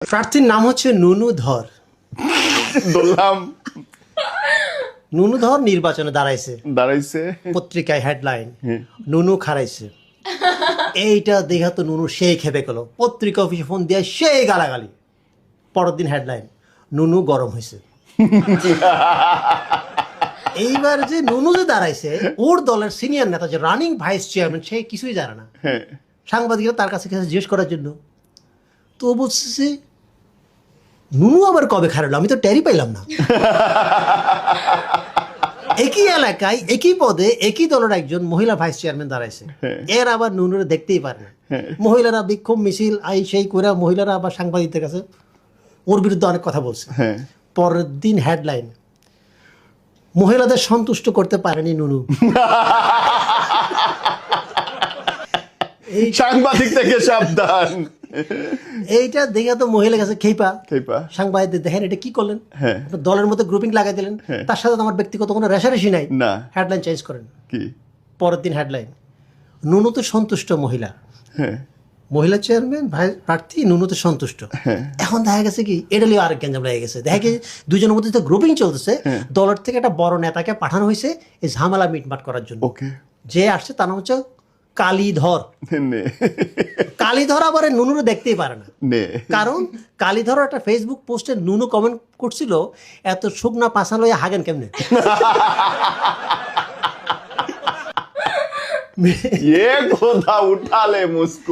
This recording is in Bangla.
প্রার্থীর নাম হচ্ছে নুনু ধর। বললাম নুনু ধর নির্বাচনে দাঁড়াইছে পত্রিকায় হেডলাইন নুনু খারাইছে। এইটা দেখা তো নুনু সেই খেপে গেল, পত্রিকা অফিসে ফোন দিয়ে সেই গালাগালি। পরের দিন হেডলাইন নুনু গরম হয়েছে। এইবার যে নুনু যে দাঁড়াইছে, ওর দলের সিনিয়র নেতা যে রানিং ভাইস চেয়ারম্যান, সে কিছুই জানে না। সাংবাদিকরা তার কাছে জিজ্ঞেস করার জন্য, তো ও বলছে নুনু আবার কবে খারালো, আমি তো টেরই পাইলাম না। একই এলাকায় একই পদে একই দলের একজন মহিলা ভাইস চেয়ারম্যান দাঁড়াইছে, এর আবার নুনুরে দেখতেই পারে না। মহিলারা বিক্ষোভ মিছিল আই সেই করে মহিলারা আবার সাংবাদিকদের কাছে ওর বিরুদ্ধে অনেক কথা বলছে। পরের দিন হেডলাইন মহিলাদের সন্তুষ্ট করতে পারেনি নুনু। সাংবাদিক থেকে সাবধান। এইটা দেখে তো মহিলা কাছে খেপা খেপা। সাংবাদিকদের দেখেন এটা কি করলেন, দলের মধ্যে গ্রুপিং লাগাই দিলেন, তার সাথে তো আমার ব্যক্তিগত কোনো রেশারেশি নাই। না, হেডলাইন চেঞ্জ করেন। কি পরের দিন হেডলাইন নুনুতে সন্তুষ্ট মহিলা, মহিলা চেয়ারম্যান প্রার্থী নুনুতে সন্তুষ্ট। এখন দেখা গেছে কি এটা লিয়ে আরেক গ্যাঞ্জাম লেগে গেছে। দেখা গেছে দুজনের মধ্যে তো গ্রুপিং চলতেছে, দলের থেকে একটা বড় নেতাকে পাঠানো হয়েছে এই ঝামেলা মিটমাট করার জন্য। যে আসছে তার নাম হচ্ছে কালীধর। কালীধর আবার নুনুরে দেখতেই পারে না, কারণ কালীধর একটা ফেসবুক পোস্টে নুনু কমেন্ট করছিল এত শুকনা পাশা লইয়া হাগেন কেমনে। ये खोदा उठा ले मुझको।